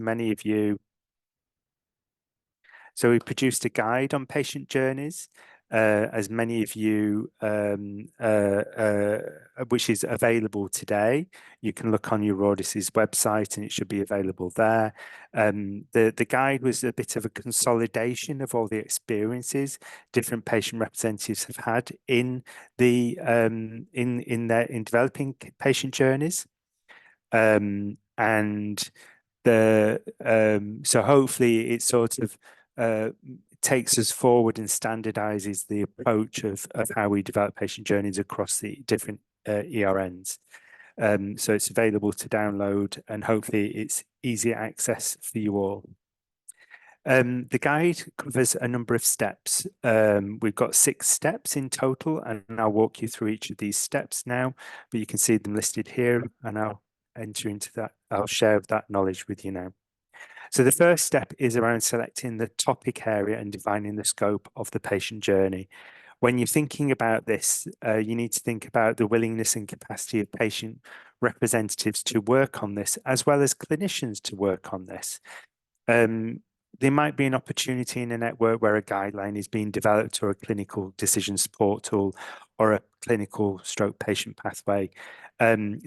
many of you. So we produced a guide on patient journeys, as many of you, which is available today. You can look on EURORDIS's website and it should be available there. The guide was a bit of a consolidation of all the experiences different patient representatives have had in the in developing patient journeys. And so hopefully it sort of takes us forward and standardizes the approach of how we develop patient journeys across the different ERNs. So it's available to download and hopefully it's easy access for you all. The guide covers a number of steps. We've got 6 steps in total, and I'll walk you through each of these steps now, but you can see them listed here, and I'll enter into that. I'll share that knowledge with you now. So the first step is around selecting the topic area and defining the scope of the patient journey. When you're thinking about this, you need to think about the willingness and capacity of patient representatives to work on this, as well as clinicians to work on this. There might be an opportunity in a network where a guideline is being developed or a clinical decision support tool or a clinical stroke patient pathway.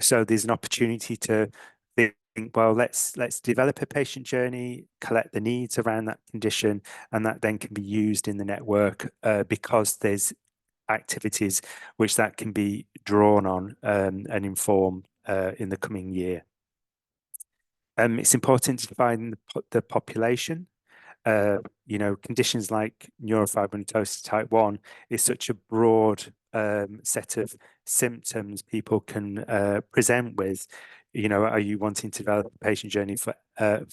So there's an opportunity to think, well, let's develop a patient journey, collect the needs around that condition, and that then can be used in the network because there's activities which that can be drawn on and inform in the coming year. It's important to define the population. You know, conditions like neurofibromatosis type 1 is such a broad set of symptoms people can present with. You know, are you wanting to develop a patient journey for a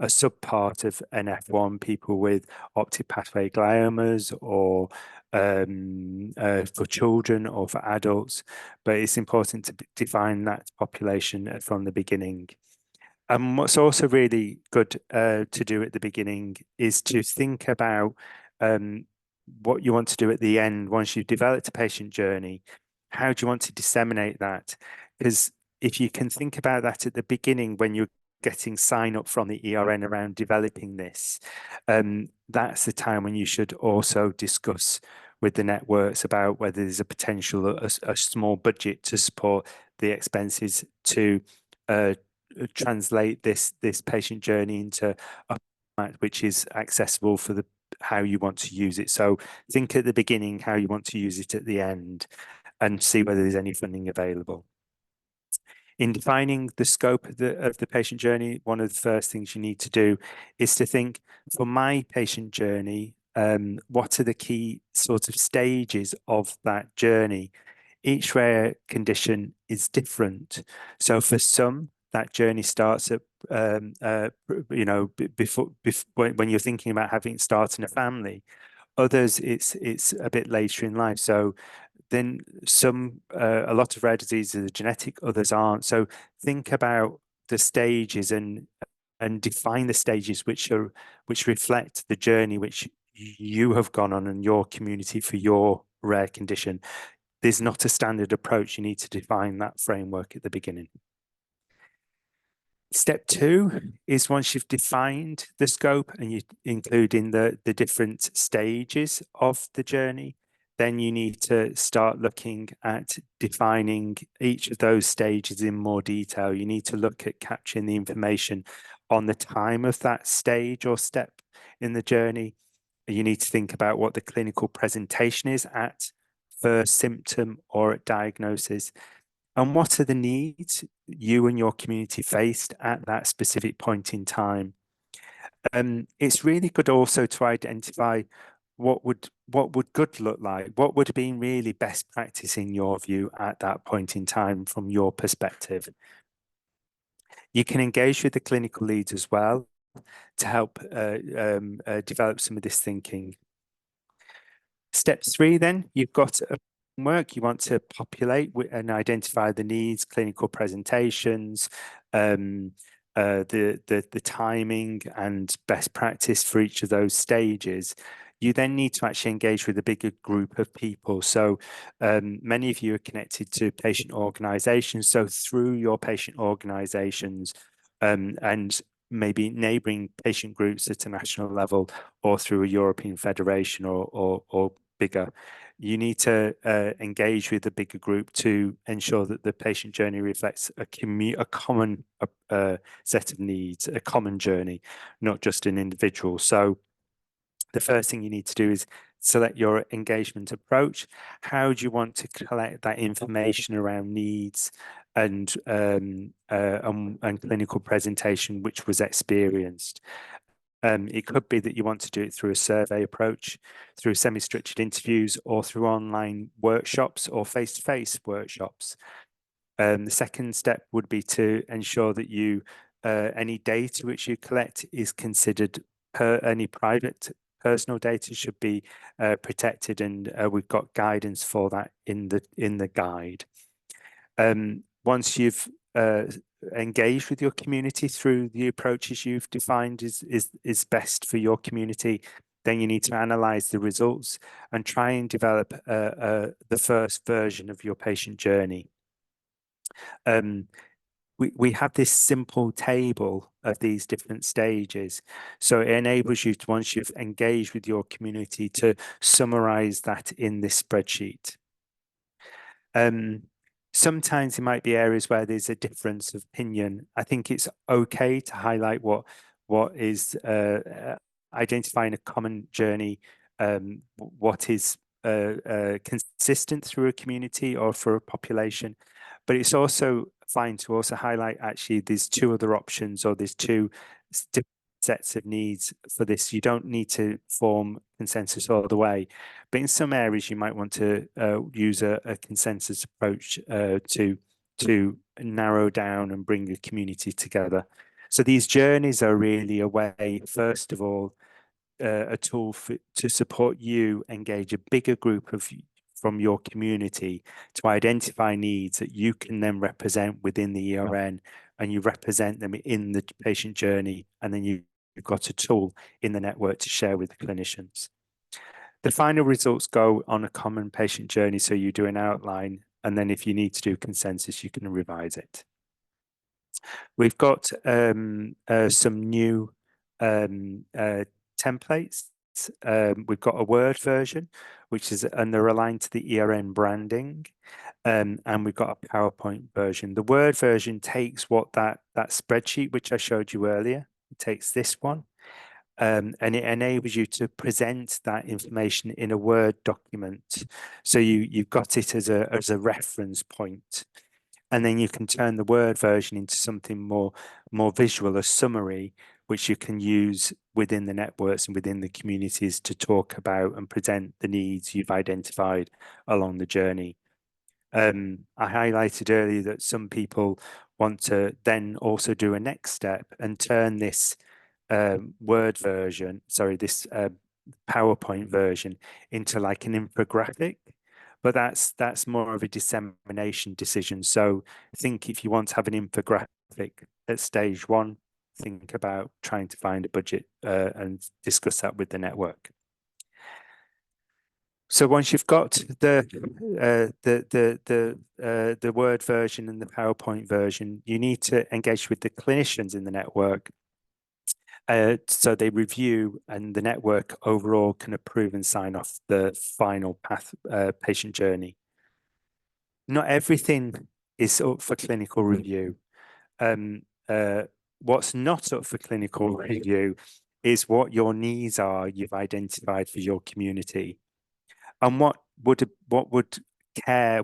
subpart of NF1, people with optic pathway gliomas, or for children or for adults? But it's important to define that population from the beginning. And what's also really good to do at the beginning is to think about what you want to do at the end once you've developed a patient journey. How do you want to disseminate that? Because if you can think about that at the beginning when you're getting sign up from the ERN around developing this, that's the time when you should also discuss with the networks about whether there's a potential, a small budget to support the expenses to translate this patient journey into a format which is accessible for the how you want to use it. So think at the beginning how you want to use it at the end and see whether there's any funding available. In defining the scope of the patient journey, one of the first things you need to do is to think, for my patient journey, what are the key sort of stages of that journey? Each rare condition is different. So for some, that journey starts at, you know, before when you're thinking about starting a family. Others, it's a bit later in life. So then a lot of rare diseases are genetic, others aren't. So think about the stages and define the stages which reflect the journey which you have gone on in your community for your rare condition. There's not a standard approach. You need to define that framework at the beginning. Step 2 is once you've defined the scope and you include in the different stages of the journey, then you need to start looking at defining each of those stages in more detail. You need to look at capturing the information on the time of that stage or step in the journey. You need to think about what the clinical presentation is at first symptom or at diagnosis. And what are the needs you and your community faced at that specific point in time? It's really good also to identify what would good look like? What would have been really best practice in your view at that point in time from your perspective? You can engage with the clinical leads as well to help develop some of this thinking. Step 3, then, you've got a framework. You want to populate and identify the needs, clinical presentations, the timing and best practice for each of those stages. You then need to actually engage with a bigger group of people. So many of you are connected to patient organizations. So through your patient organizations, and maybe neighbouring patient groups at a national level or through a European federation or bigger. You need to engage with the bigger group to ensure that the patient journey reflects a common set of needs, a common journey, not just an individual. So the first thing you need to do is select your engagement approach. How do you want to collect that information around needs and clinical presentation, which was experienced? It could be that you want to do it through a survey approach, through semi-structured interviews, or through online workshops or face-to-face workshops. The second step would be to ensure that any data which you collect is considered any private personal data should be protected, and we've got guidance for that in the guide. Once you've engaged with your community through the approaches you've defined is best for your community, then you need to analyze the results and try and develop the first version of your patient journey. We have this simple table of these different stages. So it enables you to, once you've engaged with your community, to summarize that in this spreadsheet. Sometimes there might be areas where there's a difference of opinion. I think it's okay to highlight what is identifying a common journey, what is consistent through a community or for a population. But it's also fine to also highlight actually there's two other options, or there's two different sets of needs for this. You don't need to form consensus all the way, but in some areas you might want to use a consensus approach to narrow down and bring the community together. So these journeys are really a way, first of all, a tool to support you engage a bigger group from your community to identify needs that you can then represent within the ERN, and you represent them in the patient journey, and then you've got a tool in the network to share with the clinicians. The final results go on a common patient journey, so you do an outline, and then if you need to do consensus, you can revise it. We've got some new templates. We've got a Word version, and they're aligned to the ERN branding, and we've got a PowerPoint version. The Word version takes that spreadsheet which I showed you earlier. It takes this one, and it enables you to present that information in a Word document. So you've got it as a reference point. And then you can turn the Word version into something more visual, a summary, which you can use within the networks and within the communities to talk about and present the needs you've identified along the journey. I highlighted earlier that some people want to then also do a next step and turn this Word version, this PowerPoint version into like an infographic. But that's more of a dissemination decision. So think if you want to have an infographic at stage one, think about trying to find a budget and discuss that with the network. So once you've got the Word version and the PowerPoint version, you need to engage with the clinicians in the network. So they review, and the network overall can approve and sign off the final patient journey. Not everything is up for clinical review. What's not up for clinical review is what your needs are you've identified for your community, and what would good care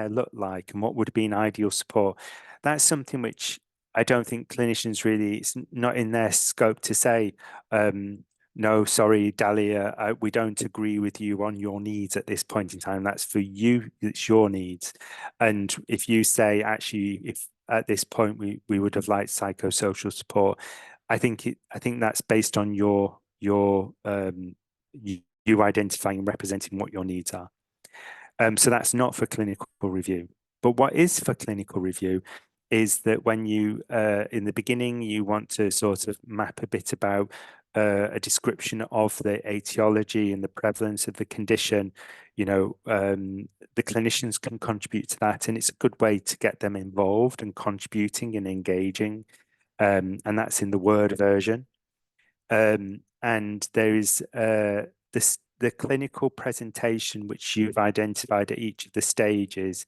look like, and what would be an ideal support. That's something which I don't think clinicians really, it's not in their scope to say, no, sorry, Dahlia, we don't agree with you on your needs at this point in time. That's for you, it's your needs. And if you say, actually, if at this point we would have liked psychosocial support, I think that's based on you identifying and representing what your needs are. So that's not for clinical review. But what is for clinical review is that when you, in the beginning, you want to sort of map a bit about a description of the etiology and the prevalence of the condition, the clinicians can contribute to that, and it's a good way to get them involved and contributing and engaging. and that's in the Word version. And there is the clinical presentation which you've identified at each of the stages.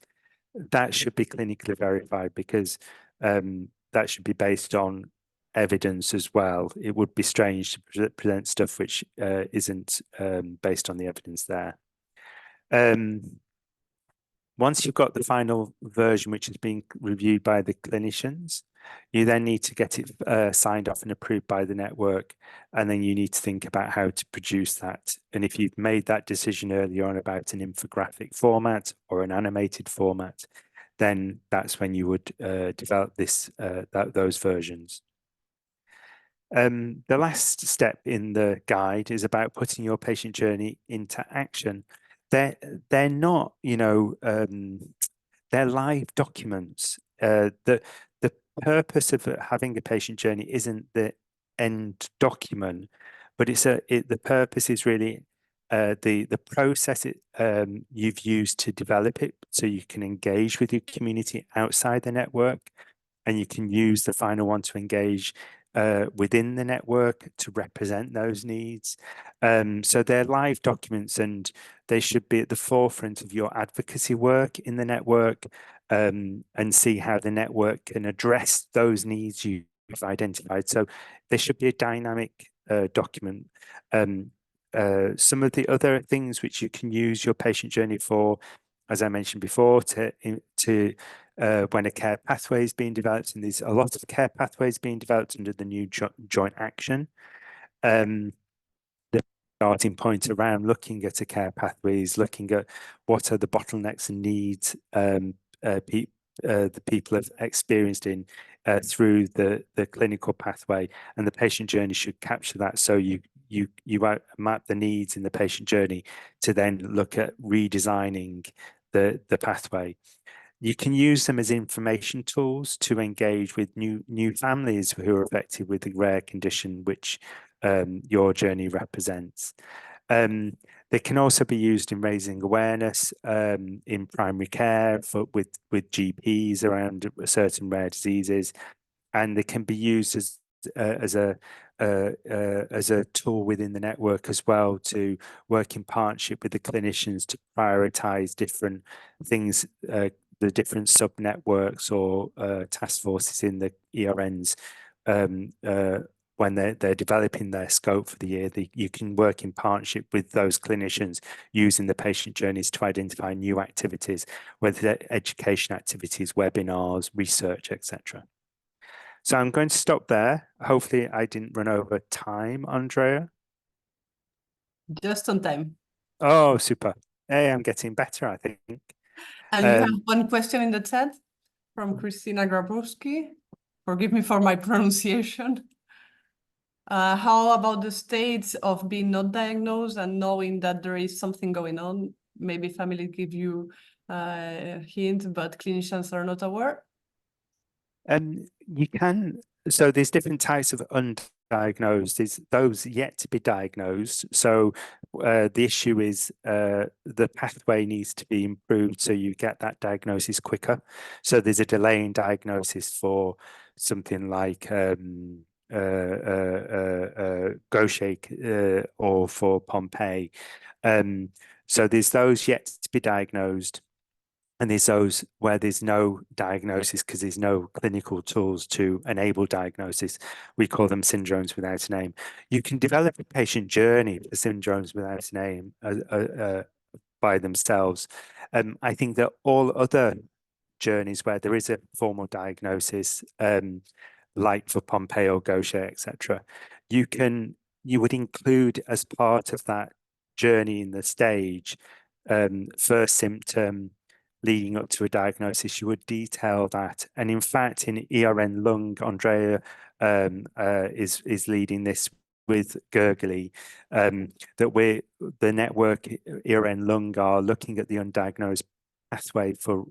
That should be clinically verified because that should be based on evidence as well. It would be strange to present stuff which isn't based on the evidence there. Once you've got the final version, which is being reviewed by the clinicians, you then need to get it signed off and approved by the network. And then you need to think about how to produce that. And if you've made that decision earlier on about an infographic format or an animated format, then that's when you would develop those versions. The last step in the guide is about putting your patient journey into action. They're not, they're live documents. The purpose of having a patient journey isn't the end document, but the purpose is really the process you've used to develop it, so you can engage with your community outside the network, and you can use the final one to engage within the network to represent those needs. So they're live documents, and they should be at the forefront of your advocacy work in the network, and see how the network can address those needs you've identified. So there should be a dynamic document. Some of the other things which you can use your patient journey for, as I mentioned before, to when a care pathway is being developed, and there's a lot of care pathways being developed under the new joint action. The starting point around looking at a care pathways, looking at what are the bottlenecks and needs the people have experienced through the clinical pathway, and the patient journey should capture that. So you map the needs in the patient journey to then look at redesigning the pathway. You can use them as information tools to engage with new families who are affected with the rare condition which your journey represents. They can also be used in raising awareness in primary care with GPs around certain rare diseases, and they can be used as a tool within the network as well, to work in partnership with the clinicians to prioritize different things, the different sub networks or task forces in the ERNs. When they're developing their scope for the year, you can work in partnership with those clinicians using the patient journeys to identify new activities, whether they're education activities, webinars, research, etc. So I'm going to stop there. Hopefully I didn't run over time, Andrea. Just on time. Oh, super. Hey, I'm getting better, I think. And you have one question in the chat from Christina Grabowski. Forgive me for my pronunciation. How about the states of being not diagnosed and knowing that there is something going on? Maybe family give you a hint, but clinicians are not aware. You can, so there's different types of undiagnosed. There's those yet to be diagnosed. So the issue is the pathway needs to be improved so you get that diagnosis quicker. So there's a delay in diagnosis for something like Gaucher or for Pompe. So there's those yet to be diagnosed. And there's those where there's no diagnosis because there's no clinical tools to enable diagnosis. We call them syndromes without a name. You can develop a patient journey for syndromes without a name by themselves. I think that all other journeys where there is a formal diagnosis, like for Pompe or Gaucher, etc., you would include as part of that journey in the stage, first symptom leading up to a diagnosis, you would detail that. And in fact, in ERN lung, Andrea is leading this with Gergely, that the network ERN lung are looking at the undiagnosed pathway for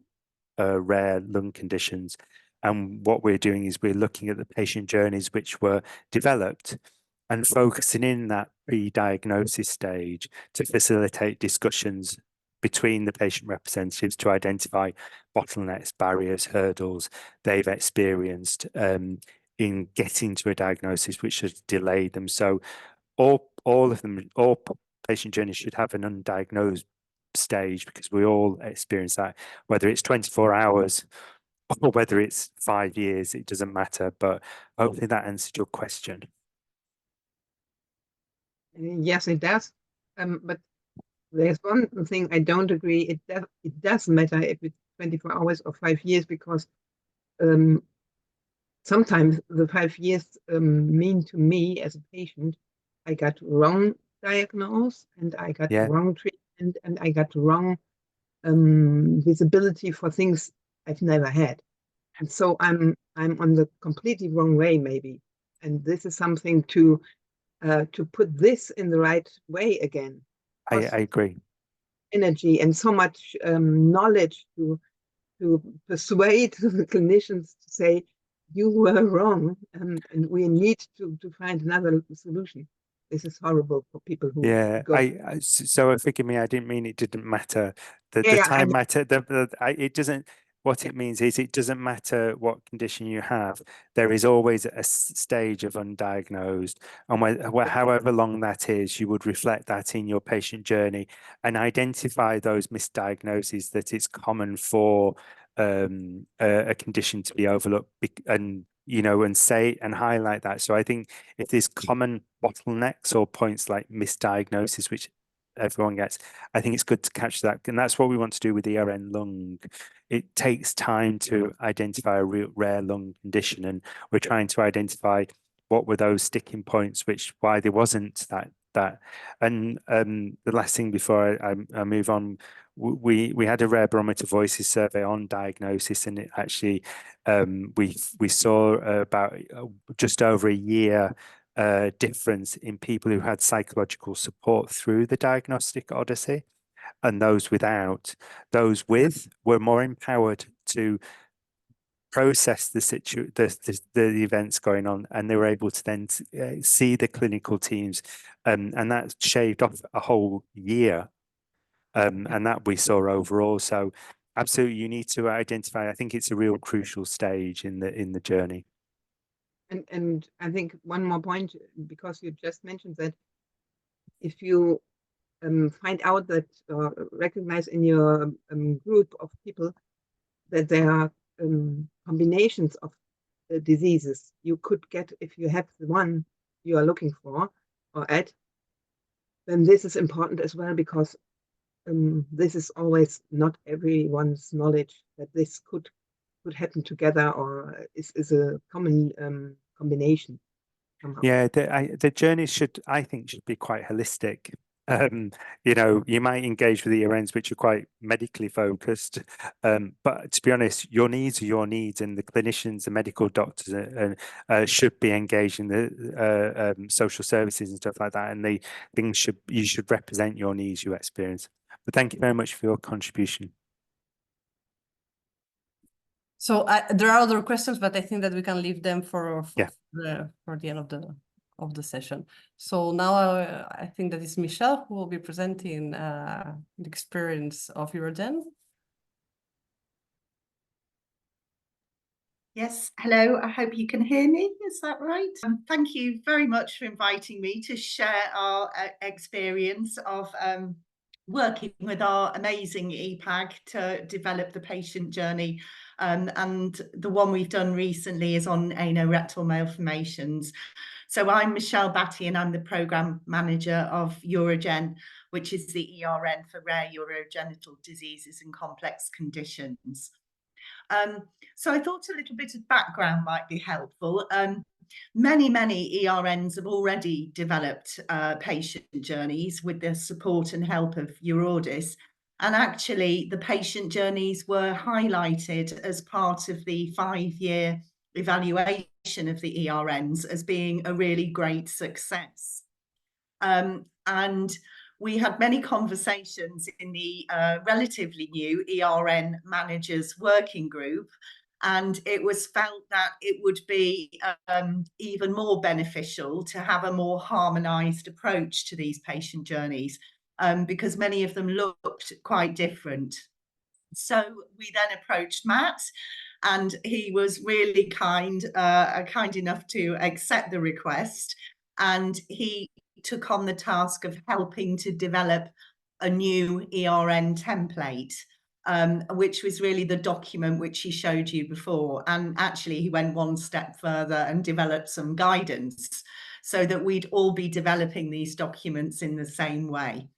rare lung conditions. And what we're doing is we're looking at the patient journeys which were developed and focusing in that pre-diagnosis stage to facilitate discussions between the patient representatives to identify bottlenecks, barriers, hurdles they've experienced in getting to a diagnosis, which has delayed them. So all of them, all patient journeys should have an undiagnosed stage, because we all experience that, whether it's 24 hours or whether it's 5 years, it doesn't matter. But hopefully that answered your question. Yes, it does. But there's one thing I don't agree. It does matter if it's 24 hours or 5 years, because sometimes the 5 years mean to me as a patient, I got wrong diagnosis and I got wrong treatment and I got wrong visibility for things I've never had. And so I'm on the completely wrong way, maybe. And this is something to put this in the right way again. I agree. Energy and so much knowledge to persuade the clinicians to say, you were wrong, and we need to find another solution. This is horrible for people who go. So forgive me, I didn't mean it didn't matter. The time matter. It doesn't. What it means is it doesn't matter what condition you have. There is always a stage of undiagnosed, and however long that is, you would reflect that in your patient journey and identify those misdiagnoses that it's common for a condition to be overlooked, and and say and highlight that. So I think if there's common bottlenecks or points like misdiagnosis, which everyone gets, I think it's good to catch that. And that's what we want to do with ERN lung. It takes time to identify a real rare lung condition, and we're trying to identify what were those sticking points, why there wasn't that. And the last thing before I move on, we had a rare barometer voices survey on diagnosis, and it actually we saw about just over a year difference in people who had psychological support through the diagnostic odyssey, and those without. Those with were more empowered to process the events going on, and they were able to then see the clinical teams, and that shaved off a whole year, and that we saw overall. So absolutely, you need to identify. I think it's a real crucial stage in the journey. And I think one more point, because you just mentioned that if you find out that recognize in your group of people that there are combinations of diseases you could get if you have the one you are looking for or at, then this is important as well, because this is always not everyone's knowledge that this could happen together, or is a common combination. Yeah, the journey I think should be quite holistic. You might engage with the ERNs which are quite medically focused, but to be honest, your needs are your needs, and the clinicians, the medical doctors, should be engaged in the social services and stuff like that. And you should represent your needs, your experience. But thank you very much for your contribution. So there are other questions, but I think that we can leave them for the end of the session. So now I think that it's Michelle who will be presenting the experience of Urogen. Yes, hello, I hope you can hear me, is that right? Thank you very much for inviting me to share our experience of working with our amazing EPAG to develop the patient journey. And the one we've done recently is on anorectal malformations. So I'm Michelle Batty, and I'm the Programme Manager of Urogen, which is the ERN for Rare Urogenital Diseases and Complex Conditions. So I thought a little bit of background might be helpful. Many ERNs have already developed patient journeys with the support and help of EURORDIS. And actually, the patient journeys were highlighted as part of the 5-year evaluation of the ERNs as being a really great success. And we had many conversations in the relatively new ERN Managers Working Group, and it was felt that it would be even more beneficial to have a more harmonised approach to these patient journeys, because many of them looked quite different. So we then approached Matt And he was really kind enough to accept the request, and he took on the task of helping to develop a new ERN template, which was really the document which he showed you before. And actually he went one step further and developed some guidance so that we'd all be developing these documents in the same way.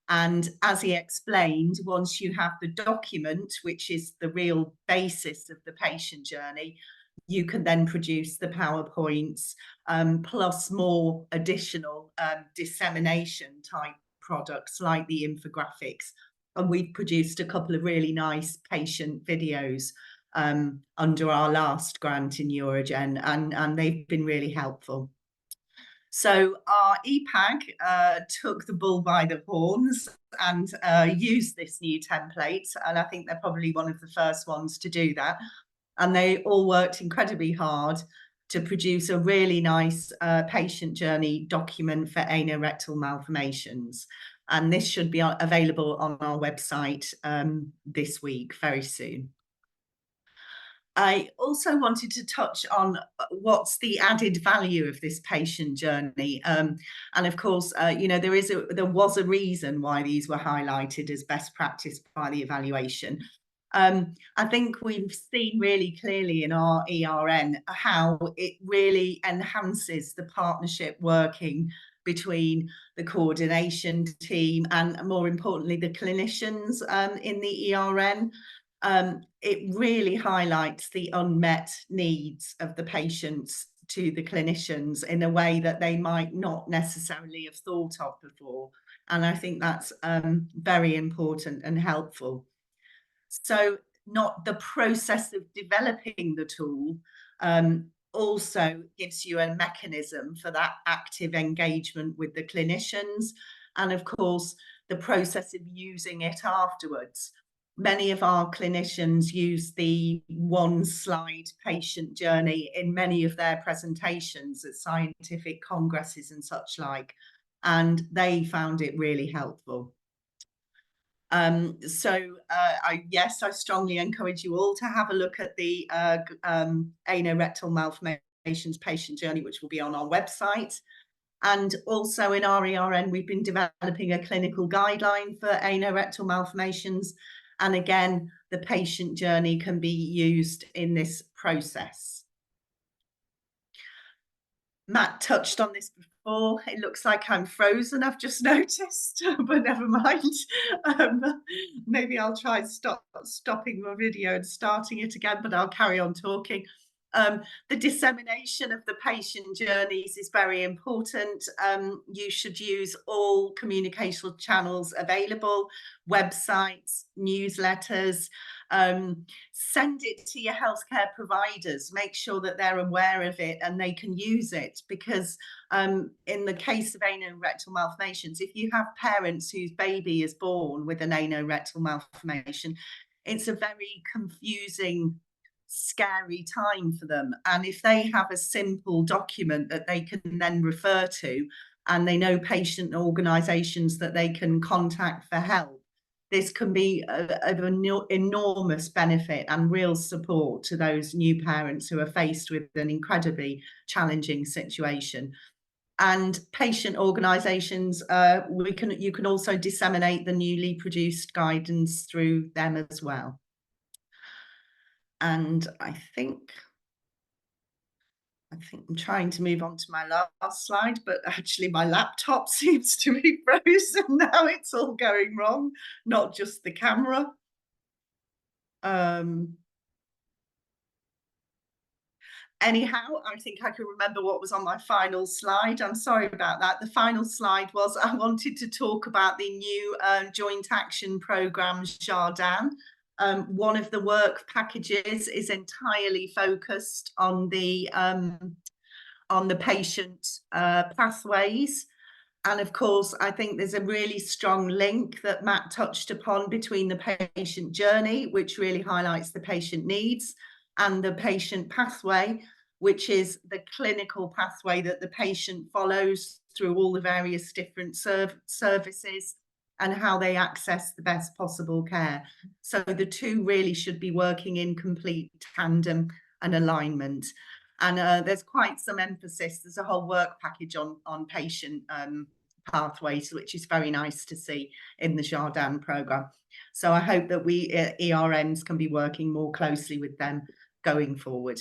And as he explained, once you have the document, which is the real basis of the patient journey, you can then produce the PowerPoints, plus more additional dissemination type products like the infographics. And we've produced a couple of really nice patient videos under our last grant in Urogen, and they've been really helpful. So our EPAG took the bull by the horns and used this new template, and I think they're probably one of the first ones to do that. And they all worked incredibly hard to produce a really nice patient journey document for anorectal malformations. And this should be available on our website this week, very soon. I also wanted to touch on what's the added value of this patient journey. And of course, you know, there was a reason why these were highlighted as best practice by the evaluation. I think we've seen really clearly in our ERN how it really enhances the partnership working between the coordination team and, more importantly, the clinicians in the ERN. It really highlights the unmet needs of the patients to the clinicians in a way that they might not necessarily have thought of before. And I think that's very important and helpful. So not the process of developing the tool also gives you a mechanism for that active engagement with the clinicians, and of course the process of using it afterwards. Many of our clinicians use the one-slide patient journey in many of their presentations at scientific congresses and such like, and they found it really helpful. Yes, I strongly encourage you all to have a look at the anorectal malformations patient journey, which will be on our website. And also in our ERN, we've been developing a clinical guideline for anorectal malformations. And again, the patient journey can be used in this process. Matt touched on this before. It looks like I'm frozen, I've just noticed, but never mind. Maybe I'll try stopping my video and starting it again, but I'll carry on talking. The dissemination of the patient journeys is very important. You should use all communication channels available, websites, newsletters. Send it to your healthcare providers. Make sure that they're aware of it and they can use it, because in the case of anorectal malformations, if you have parents whose baby is born with an anorectal malformation, it's a very confusing, scary time for them. And if they have a simple document that they can then refer to, and they know patient organisations that they can contact for help, this can be of an enormous benefit and real support to those new parents who are faced with an incredibly challenging situation. And patient organisations, you can also disseminate the newly produced guidance through them as well. And I think I'm trying to move on to my last slide, but actually my laptop seems to be frozen now. It's all going wrong, not just the camera. Anyhow, I think I can remember what was on my final slide. I'm sorry about that. The final slide was I wanted to talk about the new joint action programme, Jardin. One of the work packages is entirely focused on the patient pathways. And of course, I think there's a really strong link that Matt touched upon between the patient journey, which really highlights the patient needs, and the patient pathway, which is the clinical pathway that the patient follows through all the various different services and how they access the best possible care. So the two really should be working in complete tandem and alignment. And there's quite some emphasis. There's a whole work package on patient pathways, which is very nice to see in the Jardin programme. So I hope that we ERMs can be working more closely with them going forward.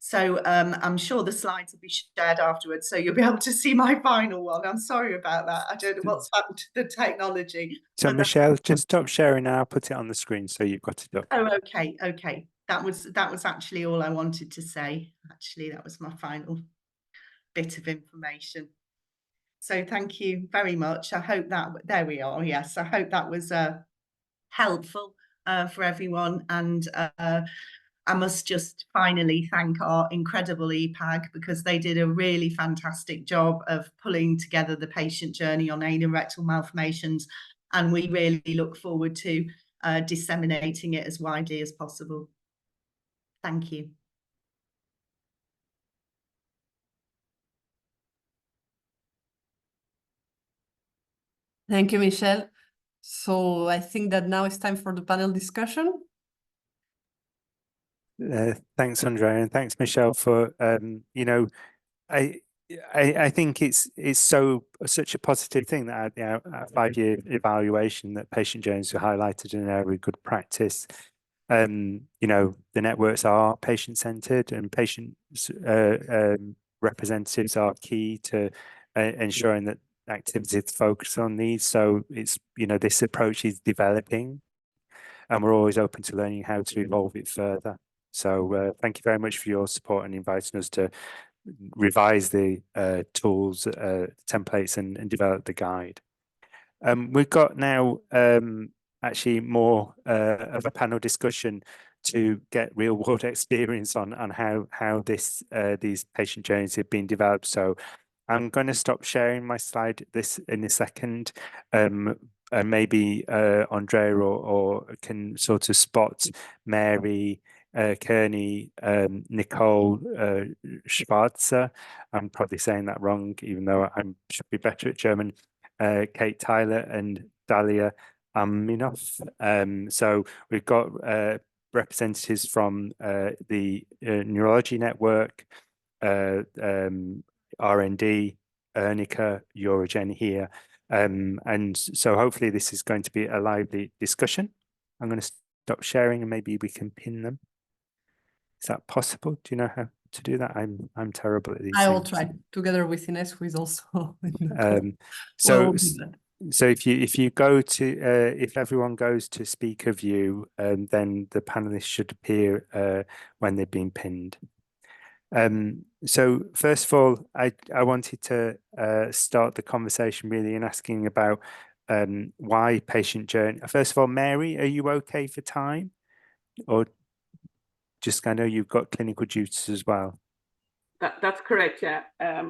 So I'm sure the slides will be shared afterwards, so you'll be able to see my final one. I'm sorry about that. I don't know what's happened to the technology. So Michelle, just stop sharing now. Put it on the screen so you've got it up. Oh, okay. That was actually all I wanted to say. Actually, that was my final bit of information. So thank you very much. I hope that, there we are. Yes, I hope that was helpful for everyone. And I must just finally thank our incredible EPAG, because they did a really fantastic job of pulling together the patient journey on anal rectal malformations. And we really look forward to disseminating it as widely as possible. Thank you. Thank you, Michelle. So I think that now it's time for the panel discussion. Thanks, Andrea, and thanks, Michelle, for you know, I think it's such a positive thing that our 5-year evaluation that patient journeys are highlighted in an area of good practice. You know, the networks are patient-centered, and patient representatives are key to ensuring that activities focus on these. So it's, you know, this approach is developing, and we're always open to learning how to evolve it further. So thank you very much for your support and inviting us to revise the tools, templates, and develop the guide. We've got now actually more of a panel discussion to get real world experience on how these patient journeys have been developed. So I'm going to stop sharing my slide in a second. And maybe Andrea or can sort of spot Mary, Kearney, Nicole Schwarzer. I'm probably saying that wrong, even though I should be better at German. Kate Tyler and Dalia Aminoff. So we've got representatives from the Neurology Network, R&D, Ernica, Urogen here. And so hopefully this is going to be a lively discussion. I'm going to stop sharing and maybe we can pin them. Is that possible? Do you know how to do that? I'm terrible at these things. I will try together with Ines, who is also so if you go to if everyone goes to speaker view, then the panelists should appear when they've been pinned. So first of all, I wanted to start the conversation really in asking about why patient journey. First of all, Mary, are you okay for time? Or just, I know you've got clinical duties as well. That's correct, yeah.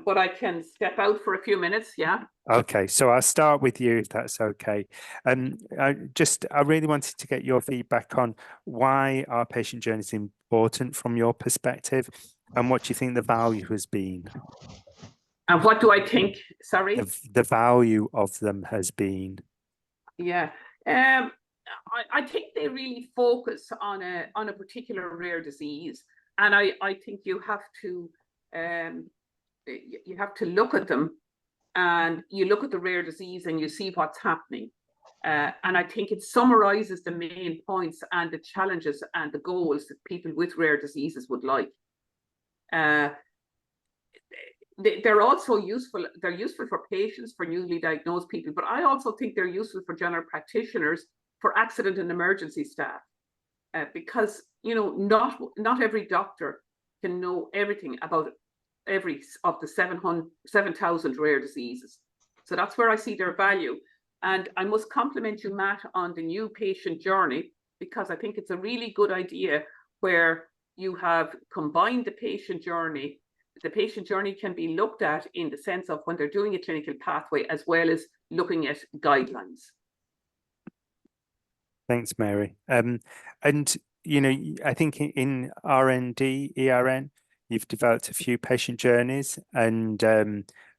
But I can step out for a few minutes, yeah. Okay, so I'll start with you if that's okay. I really wanted to get your feedback on why are patient journeys important from your perspective, and what do you think the value has been? And what do I think? Sorry? The value of them has been. Yeah. I think they really focus on a particular rare disease, and I think you have to look at them, and you look at the rare disease and you see what's happening, and I think it summarizes the main points and the challenges and the goals that people with rare diseases would like. They're also useful. They're useful for patients, for newly diagnosed people, but I also think they're useful for general practitioners, for accident and emergency staff, because, you know, not every doctor can know everything about every of the 7,000 rare diseases. So that's where I see their value. And I must compliment you, Matt, on the new patient journey, because I think it's a really good idea where you have combined the patient journey. The patient journey can be looked at in the sense of when they're doing a clinical pathway, as well as looking at guidelines. Thanks, Mary. And, you know, I think in R&D, ERN, you've developed a few patient journeys. And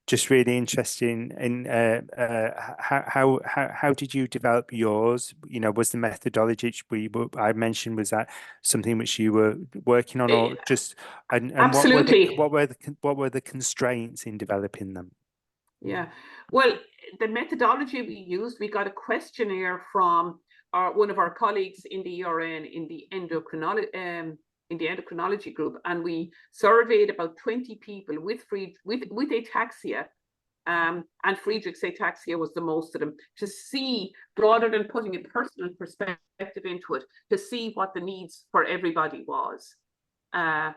just really interesting in how did you develop yours? You know, was the methodology I mentioned, was that something which you were working on, or just and Absolutely. what were the constraints in developing them? Yeah, well, the methodology we used, we got a questionnaire from one of our colleagues in the ERN in the endocrinology group, and we surveyed about 20 people with ataxia, and Friedreich's ataxia was the most of them, to see, rather than putting a personal perspective into it, to see what the needs for everybody was. And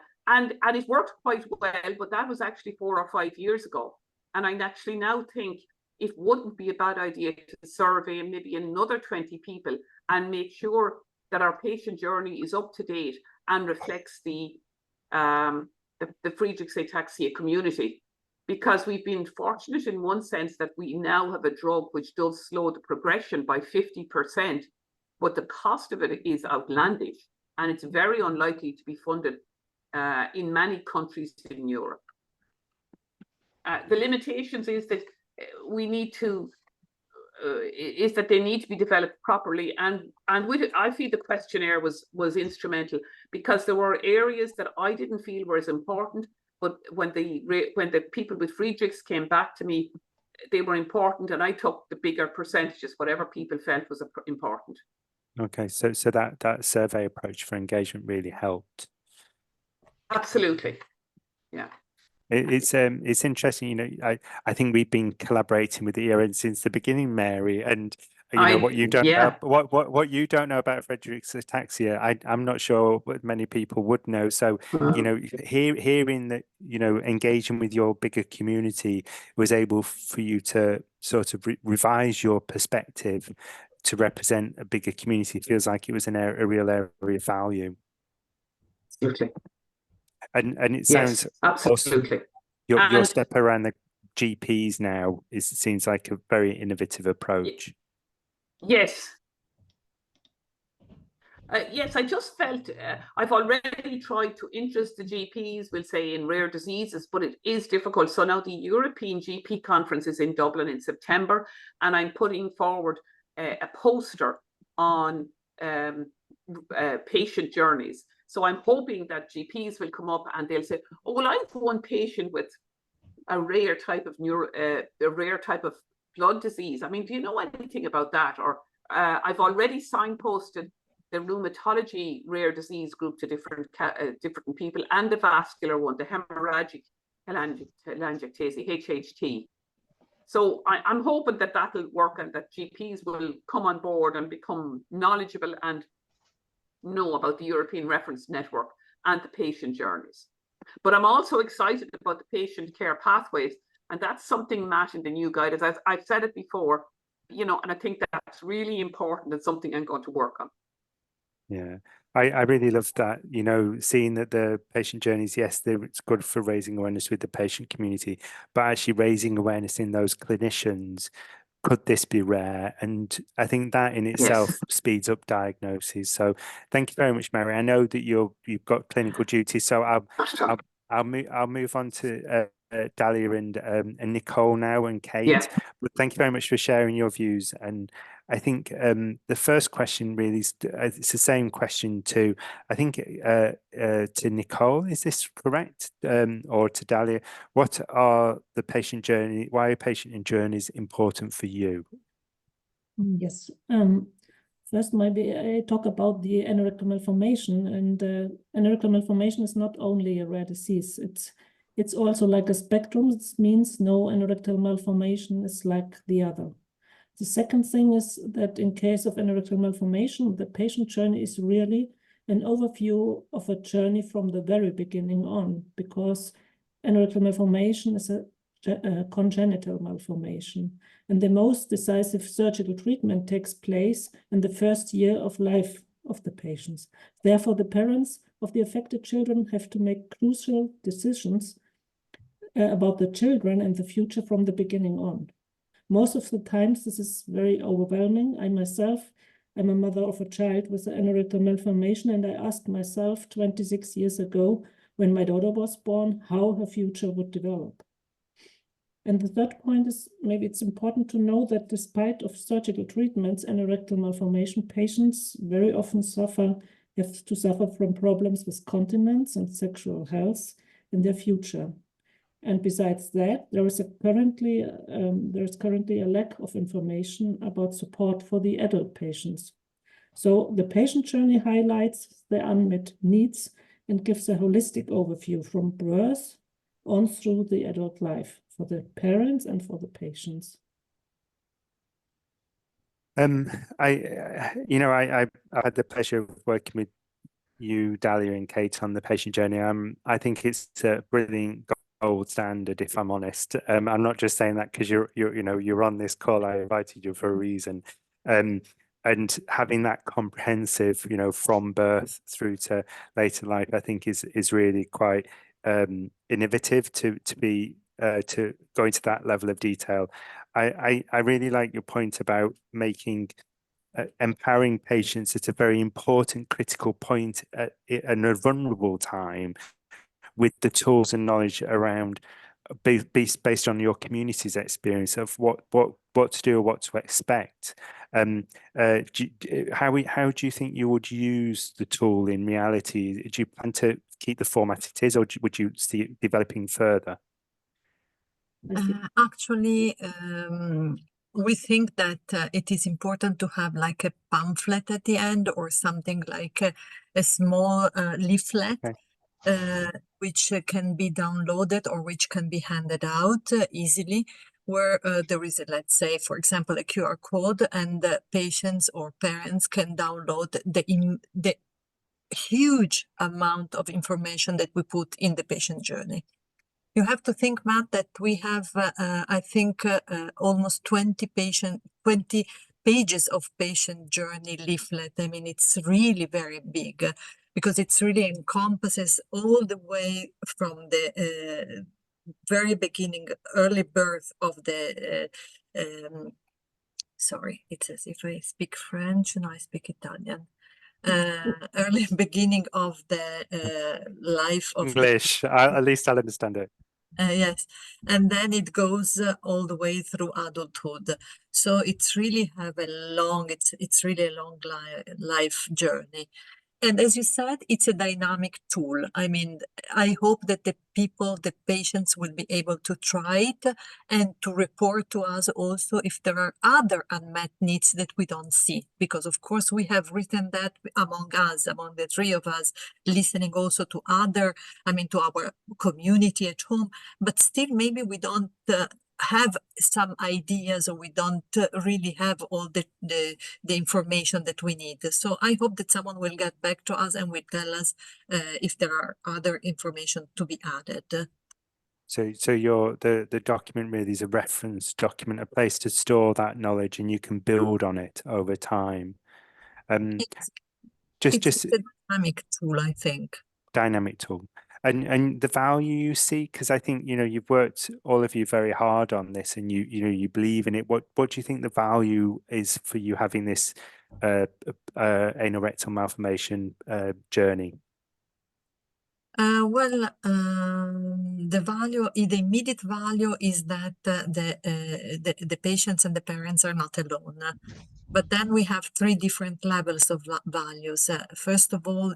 it worked quite well, but that was actually 4 or 5 years ago. And I actually now think it wouldn't be a bad idea to survey maybe another 20 people and make sure that our patient journey is up to date and reflects the Friedreich's ataxia community. Because we've been fortunate in one sense that we now have a drug which does slow the progression by 50%, but the cost of it is outlandish, and it's very unlikely to be funded in many countries in Europe. The limitations is that we need to is that they need to be developed properly, and with it, I feel the questionnaire was instrumental, because there were areas that I didn't feel were as important, but when the people with Friedreich's came back to me, they were important, and I took the bigger percentages, whatever people felt was important. Okay, so that survey approach for engagement really helped. Absolutely, yeah. It's interesting, you know. I think we've been collaborating with the ERN since the beginning, Mary, and you know what you don't know, what you don't know about Friedreich's ataxia, I'm not sure what many people would know. So you know, hearing that, you know, engaging with your bigger community was able for you to sort of revise your perspective to represent a bigger community, feels like it was a real area of value. Absolutely. And it sounds absolutely. Your step around the GPs now seems like a very innovative approach. Yes. Yes, I just felt I've already tried to interest the GPs, we'll say, in rare diseases, but it is difficult. So now the European GP conference is in Dublin in September, and I'm putting forward a poster on patient journeys. So I'm hoping that GPs will come up and they'll say, oh, well, I have one patient with a rare type of blood disease. I mean, do you know anything about that? Or I've already signposted the rheumatology rare disease group to different people, and the vascular one, the hemorrhagic telangiectasia, HHT. So I'm hoping that that'll work, and that GPs will come on board and become knowledgeable and know about the European Reference Network and the patient journeys. But I'm also excited about the patient care pathways, and that's something, Matt, in the new guide, as I've said it before, you know, and I think that's really important and something I'm going to work on. Yeah, I really love that, you know, seeing that the patient journeys, yes, it's good for raising awareness with the patient community, but actually raising awareness in those clinicians. Could this be rare? And I think that in itself speeds up diagnosis. So thank you very much, Mary. I know that you've got clinical duties, so I'll move on to Dalia and Nicole now, and Kate. Yeah. But thank you very much for sharing your views. And I think the first question really is, it's the same question to, I think, to Nicole. Is this correct? Or to Dalia? What are the patient journey? Why are patient journeys important for you? Yes. First, maybe I talk about the anorectal malformation. And anorectal malformation is not only a rare disease. It's also like a spectrum. It means no anorectal malformation is like the other. The second thing is that in case of anorectal malformation, the patient journey is really an overview of a journey from the very beginning on, because anorectal malformation is a congenital malformation, and the most decisive surgical treatment takes place in the first year of life of the patients. Therefore, the parents of the affected children have to make crucial decisions about the children and the future from the beginning on. Most of the times, this is very overwhelming. I myself am a mother of a child with an anorectal malformation, and I asked myself 26 years ago, when my daughter was born, how her future would develop. And the third point is, maybe it's important to know that despite of surgical treatments, anorectal malformation patients very often have to suffer from problems with continence and sexual health in their future. And besides that, there is currently a lack of information about support for the adult patients. So the patient journey highlights the unmet needs and gives a holistic overview from birth on through the adult life for the parents and for the patients. I had the pleasure of working with you, Dalia, and Kate on the patient journey. I think it's a brilliant gold standard, if I'm honest. I'm not just saying that because you're on this call. I invited you for a reason. And having that comprehensive, from birth through to later life, I think is really quite innovative to go into that level of detail. I really like your point about making empowering patients at a very important critical point at a vulnerable time with the tools and knowledge around based on your community's experience of what to do or what to expect. How do you think you would use the tool in reality? Do you plan to keep the format it is, or would you see it developing further? Actually, we think that it is important to have like a pamphlet at the end or something like a small leaflet, which can be downloaded or which can be handed out easily, where there is, let's say, for example, a QR code, and patients or parents can download the huge amount of information that we put in the patient journey. You have to think, Matt, that we have, I think, almost 20 pages of patient journey leaflet. I mean, it's really very big because it's really encompasses all the way from the very beginning, early birth of the, sorry, it's as if I speak French and I speak Italian. Early beginning of the life of English. At least I'll understand it. Yes, and then it goes all the way through adulthood. So it's really it's really a long life journey. And as you said, it's a dynamic tool. I mean, I hope that the patients will be able to try it and to report to us also if there are other unmet needs that we don't see. Because of course we have written that among the three of us, listening also to to our community at home, but still maybe we don't have some ideas, or we don't really have all the information that we need. So I hope that someone will get back to us and will tell us if there are other information to be added. So the document really is a reference document, a place to store that knowledge, and you can build on it over time. It's a dynamic tool, I think. Dynamic tool. And the value you see, because I think you've worked, all of you, very hard on this, and you believe in it. What do you think the value is for you having this anorectal malformation journey? The immediate value is that the patients and the parents are not alone. But then we have three different levels of values. First of all,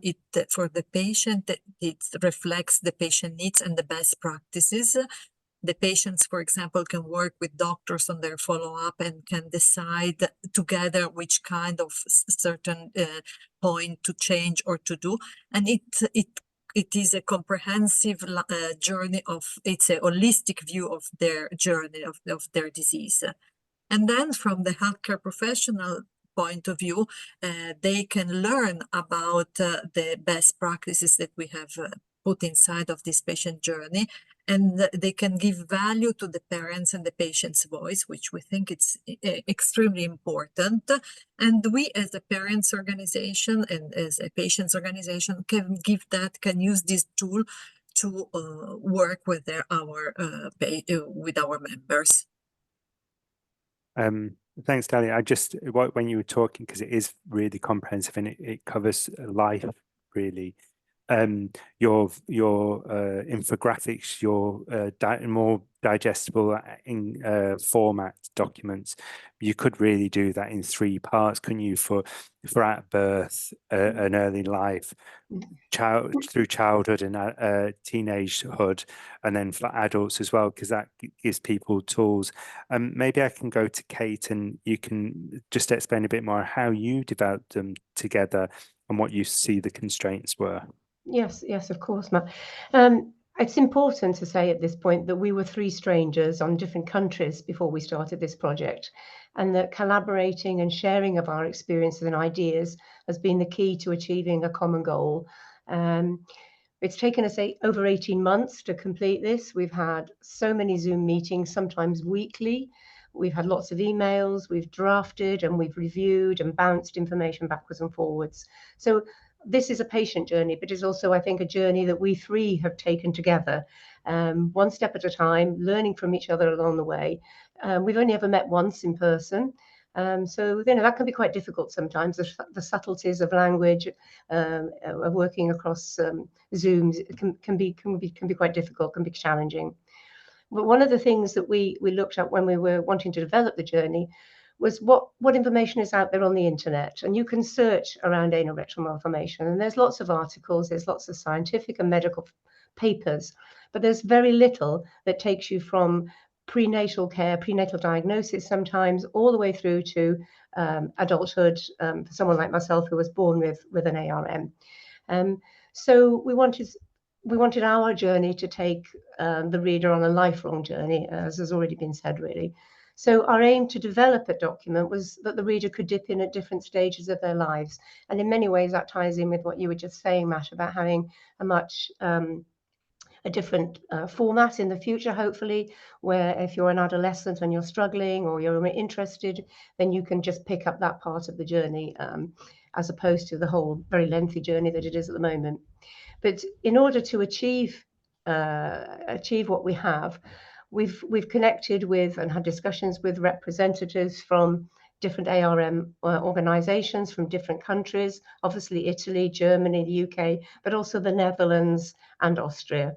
for the patient, it reflects the patient needs and the best practices. The patients, for example, can work with doctors on their follow-up and can decide together which kind of certain point to change or to do. And it is a comprehensive journey it's a holistic view of their journey, of their disease. And then from the healthcare professional point of view, they can learn about the best practices that we have put inside of this patient journey, and they can give value to the parents and the patient's voice, which we think it's extremely important. And we as a parents organization and as a patients organization can use this tool to work with our members. Thanks, Dalia. When you were talking, because it is really comprehensive and it covers life, really. your infographics, your more digestible in format documents, you could really do that in 3 parts, couldn't you? For at birth, an early life, through childhood and teenagehood, and then for adults as well, because that gives people tools. Maybe I can go to Kate, and you can just explain a bit more how you developed them together and what you see the constraints were. Yes, of course, Matt. It's important to say at this point that we were 3 strangers on different countries before we started this project, and that collaborating and sharing of our experiences and ideas has been the key to achieving a common goal. It's taken us over 18 months to complete this. We've had so many Zoom meetings, sometimes weekly. We've had lots of emails, we've drafted and we've reviewed and bounced information backwards and forwards. So this is a patient journey, but it's also, I think, a journey that we 3 have taken together, one step at a time, learning from each other along the way. We've only ever met once in person. So that can be quite difficult sometimes. The subtleties of language, of working across Zooms can be quite difficult, can be challenging. But one of the things that we looked at when we were wanting to develop the journey was what information is out there on the internet. And you can search around anal rectal malformation, and there's lots of articles, there's lots of scientific and medical papers, but there's very little that takes you from prenatal care, prenatal diagnosis sometimes, all the way through to adulthood, for someone like myself who was born with an ARM. So we wanted our journey to take the reader on a lifelong journey, as has already been said, really. So our aim to develop a document was that the reader could dip in at different stages of their lives. And in many ways, that ties in with what you were just saying, Matt, about having a different format in the future, hopefully, where if you're an adolescent and you're struggling or you're interested, then you can just pick up that part of the journey, as opposed to the whole very lengthy journey that it is at the moment. But in order to achieve what we have, we've connected with and had discussions with representatives from different ARM organizations from different countries, obviously Italy, Germany, the UK, but also the Netherlands and Austria.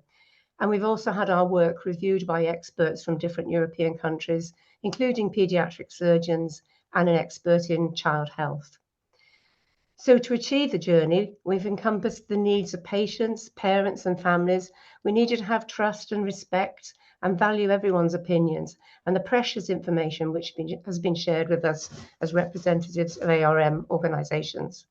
And we've also had our work reviewed by experts from different European countries, including pediatric surgeons and an expert in child health. So to achieve the journey, we've encompassed the needs of patients, parents and families. We needed to have trust and respect and value everyone's opinions and the precious information which has been shared with us as representatives of ARM organizations.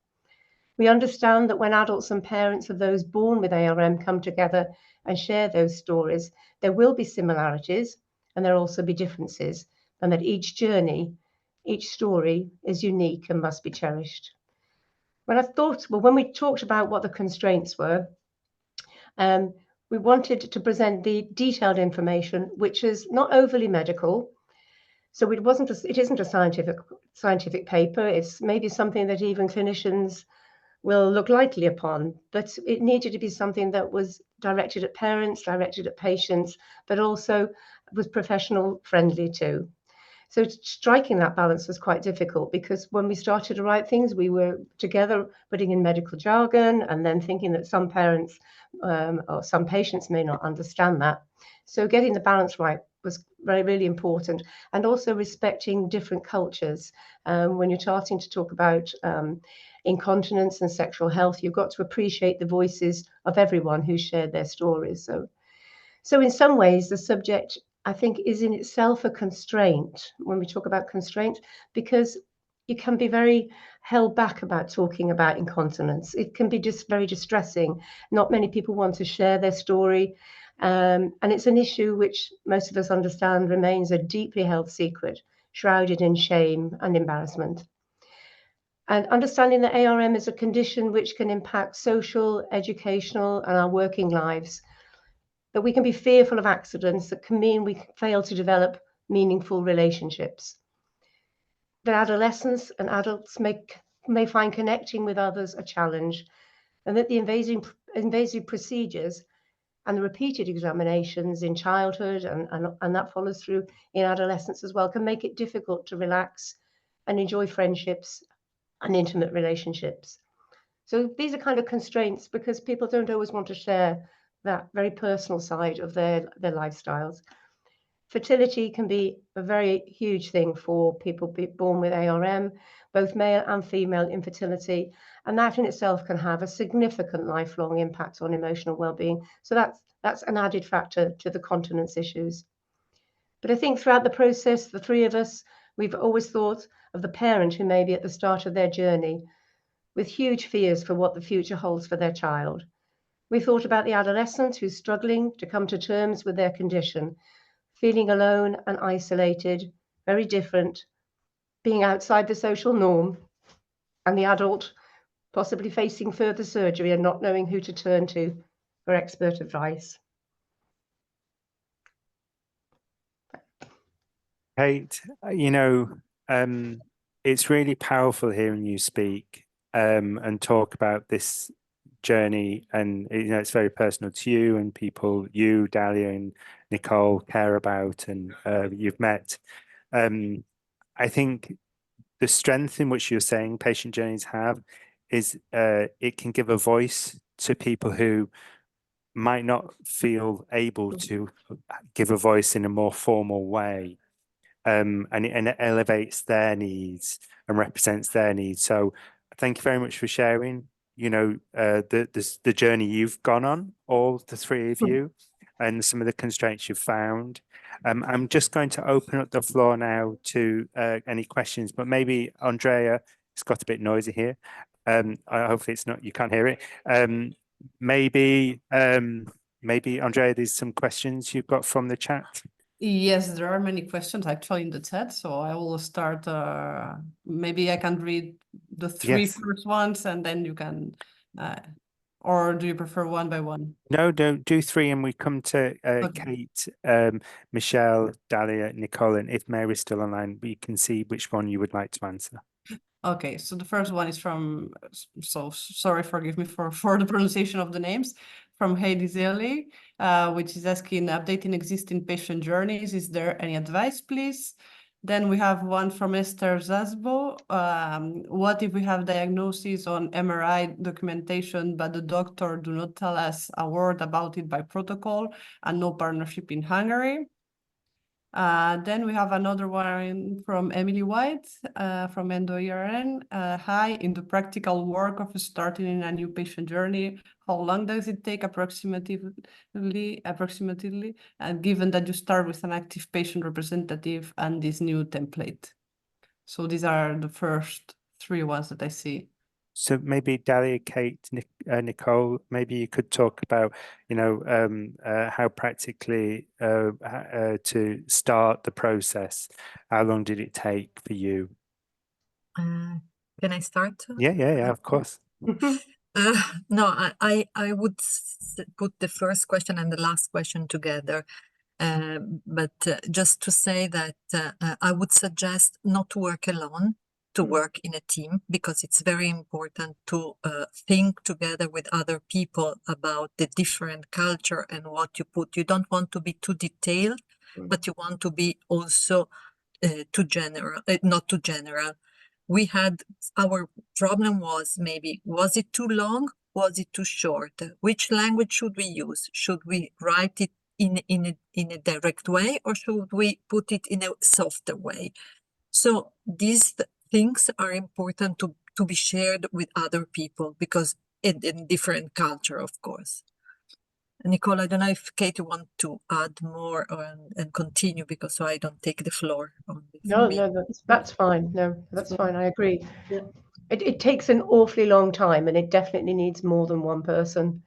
We understand that when adults and parents of those born with ARM come together and share those stories, there will be similarities and there'll also be differences, and that each journey, each story is unique and must be cherished. When we talked about what the constraints were, we wanted to present the detailed information, which is not overly medical. So it isn't a scientific paper. It's maybe something that even clinicians will look lightly upon, but it needed to be something that was directed at parents, directed at patients, but also was professional friendly too. So striking that balance was quite difficult, because when we started to write things, we were together putting in medical jargon and then thinking that some parents or some patients may not understand that. So getting the balance right was really important, and also respecting different cultures. When you're starting to talk about incontinence and sexual health, you've got to appreciate the voices of everyone who shared their stories. So in some ways, the subject, I think, is in itself a constraint when we talk about constraint, because you can be very held back about talking about incontinence. It can be just very distressing. Not many people want to share their story. And it's an issue which most of us understand remains a deeply held secret, shrouded in shame and embarrassment. And understanding that ARM is a condition which can impact social, educational, and our working lives, that we can be fearful of accidents that can mean we fail to develop meaningful relationships. That adolescents and adults may find connecting with others a challenge, and that the invasive procedures and the repeated examinations in childhood and that follows through in adolescence as well can make it difficult to relax and enjoy friendships and intimate relationships. So these are kind of constraints because people don't always want to share that very personal side of their lifestyles. Fertility can be a very huge thing for people born with ARM, both male and female infertility, and that in itself can have a significant lifelong impact on emotional well-being. So that's an added factor to the continence issues. But I think throughout the process, the three of us, we've always thought of the parent who may be at the start of their journey with huge fears for what the future holds for their child. We thought about the adolescent who's struggling to come to terms with their condition, feeling alone and isolated, very different, being outside the social norm, and the adult possibly facing further surgery and not knowing who to turn to for expert advice. Kate, it's really powerful hearing you speak and talk about this journey, and it's very personal to you and people you, Dalia and Nicole, care about and you've met. I think the strength in which you're saying patient journeys have is it can give a voice to people who might not feel able to give a voice in a more formal way. And it elevates their needs and represents their needs. So thank you very much for sharing, the journey you've gone on, all the three of you, and some of the constraints you've found. I'm just going to open up the floor now to any questions, but maybe Andrea, it's got a bit noisy here. Hopefully it's not, you can't hear it. Maybe Andrea, there's some questions you've got from the chat. Yes, there are many questions actually in the chat, so I will start. Maybe I can read the three first ones, and then you can, or do you prefer one by one? No, don't do three, and we come to Kate, Michelle, Dalia, Nicole, and if Mary's still online, we can see which one you would like to answer. Okay, so the first one is from, so sorry, forgive me for the pronunciation of the names, from Heidi Zeli, which is asking, updating existing patient journeys, is there any advice, please? Then we have one from Esther Zasbo. What if we have diagnosis on MRI documentation, but the doctor do not tell us a word about it by protocol and no partnership in Hungary? Then we have another one from Emily White from EURORDIS. Hi, in the practical work of starting in a new patient journey, how long does it take approximately, and given that you start with an active patient representative and this new template? So these are the first three ones that I see. So maybe Dalia, Kate, Nicole, maybe you could talk about, how practically to start the process. How long did it take for you? Can I start? Yeah, of course. No, I would put the first question and the last question together. But just to say that I would suggest not to work alone, to work in a team, because it's very important to think together with other people about the different culture and what you put. You don't want to be too detailed, but you want to be also too general, not too general. We had, our problem was maybe, was it too long? Was it too short? Which language should we use? Should we write it in a direct way, or should we put it in a softer way? So these things are important to be shared with other people, because in different culture, of course. Nicole, I don't know if Kate want to add more and continue, because so I don't take the floor on this. No, that's fine. No, that's fine. I agree. Yeah. It takes an awfully long time, and it definitely needs more than one person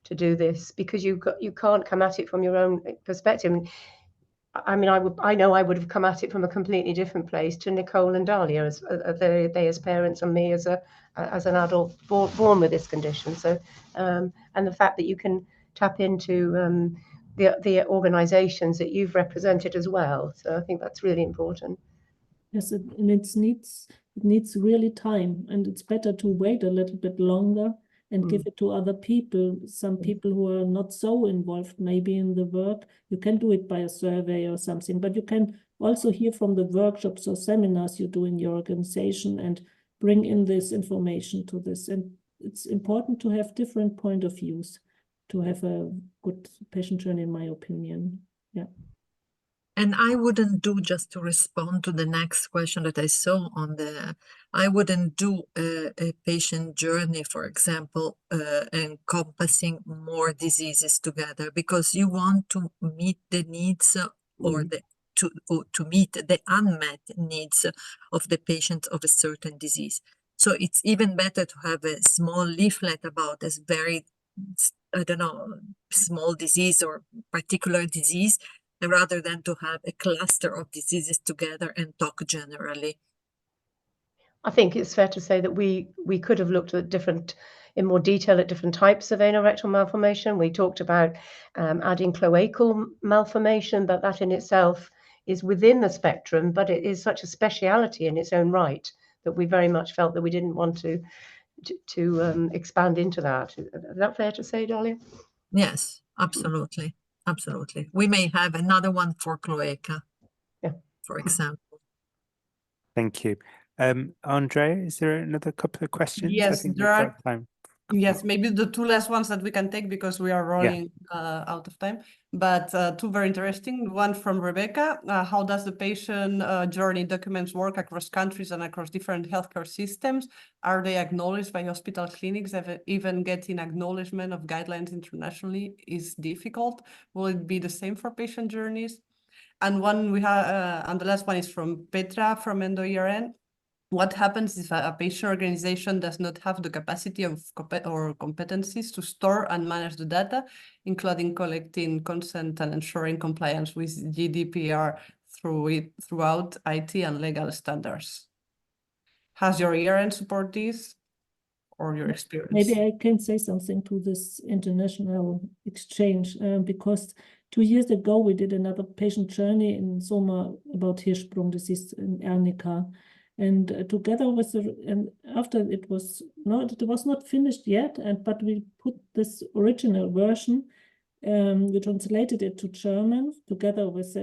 to do this, because you can't come at it from your own perspective. I mean, I know I would have come at it from a completely different place to Nicole and Dalia as they as parents, and me as an adult born with this condition. So, and the fact that you can tap into the organisations that you've represented as well. So I think that's really important. Yes, and it needs really time, and it's better to wait a little bit longer and give it to other people. Some people who are not so involved maybe in the work, you can do it by a survey or something, but you can also hear from the workshops or seminars you do in your organization and bring in this information to this. And it's important to have different point of views to have a good patient journey, in my opinion. Yeah. And I wouldn't do, just to respond to the next question that I saw on the, I wouldn't do a patient journey, for example, encompassing more diseases together, because you want to meet the needs or the to meet the unmet needs of the patient of a certain disease. So it's even better to have a small leaflet about this very, I don't know, small disease or particular disease, rather than to have a cluster of diseases together and talk generally. I think it's fair to say that we could have looked at in more detail at different types of anorectal malformation. We talked about adding cloacal malformation, but that in itself is within the spectrum, but it is such a speciality in its own right that we very much felt that we didn't want to expand into that. Is that fair to say, Dalia? Yes, absolutely. Absolutely. We may have another one for cloaca, for example. Thank you. Andrea, is there another couple of questions? I Yes, think there we've are. got time. Yes, maybe the two last ones that we can take because we are running out of time. But two very interesting. One from Rebecca. How does the patient journey documents work across countries and across different healthcare systems? Are they acknowledged by hospital clinics? Even getting acknowledgement of guidelines internationally is difficult. Will it be the same for patient journeys? And one we have, and the last one is from Petra from EndoERN. What happens if a patient organization does not have the capacity or competencies to store and manage the data, including collecting consent and ensuring compliance with GDPR throughout IT and legal standards? Has your ERN support this or your experience? Maybe I can say something to this international exchange, because 2 years ago we did another patient journey in Soma about Hirschsprung disease in Ernica. And together with and after it was not finished yet, but we put this original version, we translated it to German together with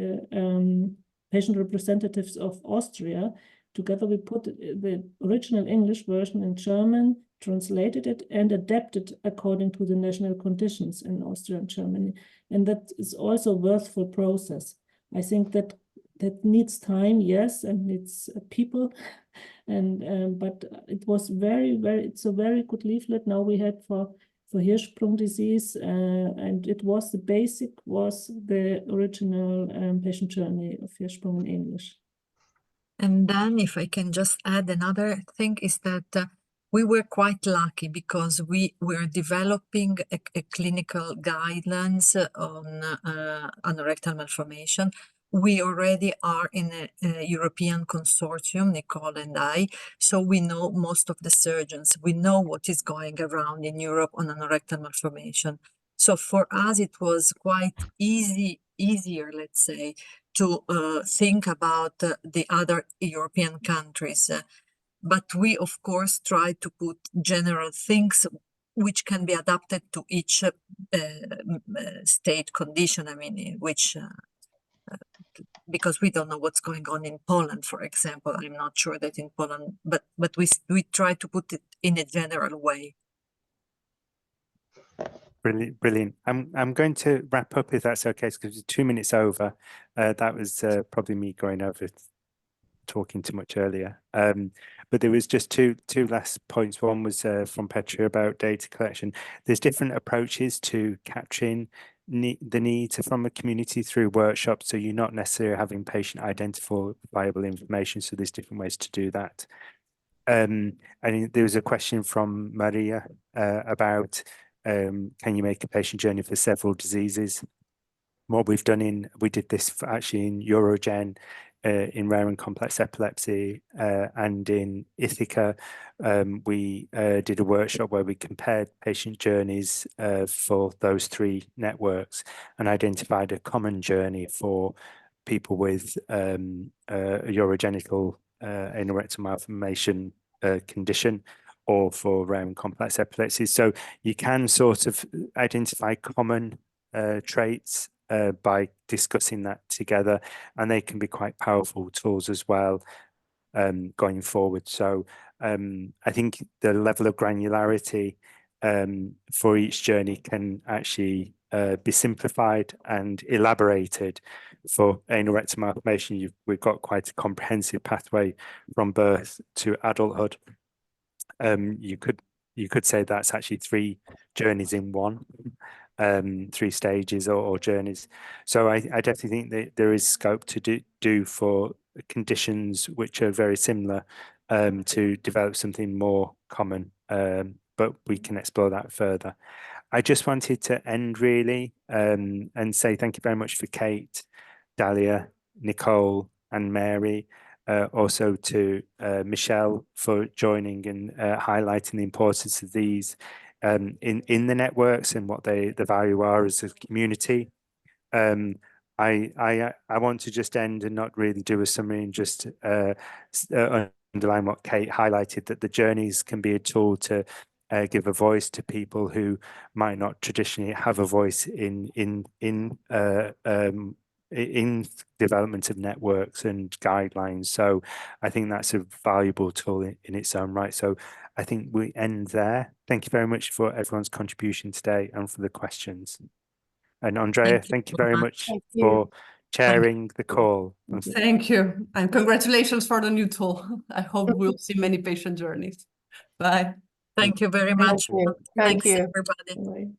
patient representatives of Austria. Together we put the original English version in German, translated it and adapted according to the national conditions in Austria and Germany. And that is also a worthwhile process. I think that needs time, yes, and needs people, and but it was it's a very good leaflet now we had for Hirschsprung disease, and it was the original patient journey of Hirschsprung in English. And then if I can just add another thing is that we were quite lucky because we were developing a clinical guidelines on anorectal malformation. We already are in a European consortium, Nicole and I, so we know most of the surgeons. We know what is going around in Europe on anorectal malformation. So for us, it was quite easier, let's say, to think about the other European countries. But we, of course, try to put general things which can be adapted to each state condition. I mean, which because we don't know what's going on in Poland, for example. I'm not sure that in Poland, but we try to put it in a general way. Brilliant. I'm going to wrap up if that's okay, because it's 2 minutes over. That was probably me going over talking too much earlier. But there was just two last points. One was from Petra about data collection. There's different approaches to capturing the needs from a community through workshops. So you're not necessarily having patient identifiable information. So there's different ways to do that. And there was a question from Maria about can you make a patient journey for several diseases? What we've done we did this actually in Urogen, in rare and complex epilepsy, and in Ithaca. We did a workshop where we compared patient journeys for those 3 networks and identified a common journey for people with urogenital anorectal malformation condition, or for rare and complex epilepsy. So you can sort of identify common traits by discussing that together, and they can be quite powerful tools as well going forward. So I think the level of granularity for each journey can actually be simplified and elaborated. For anal rectal malformation, we've got quite a comprehensive pathway from birth to adulthood. You could say that's actually 3 journeys in one, 3 stages or journeys. So I definitely think that there is scope to do for conditions which are very similar to develop something more common, but we can explore that further. I just wanted to end really and say thank you very much for Kate, Dalia, Nicole and Mary, also to Michelle for joining and highlighting the importance of these in the networks and what the value are as a community. I want to just end and not really do a summary and just underline what Kate highlighted, that the journeys can be a tool to give a voice to people who might not traditionally have a voice in development of networks and guidelines. So I think that's a valuable tool in its own right. So I think we end there. Thank you very much for everyone's contribution today and for the questions. And Andrea, thank you very much for chairing the call. Thank you. And congratulations for the new tool. I hope we'll see many patient journeys. Bye. Thank you very much. Thank you. Thanks, everybody. Bye.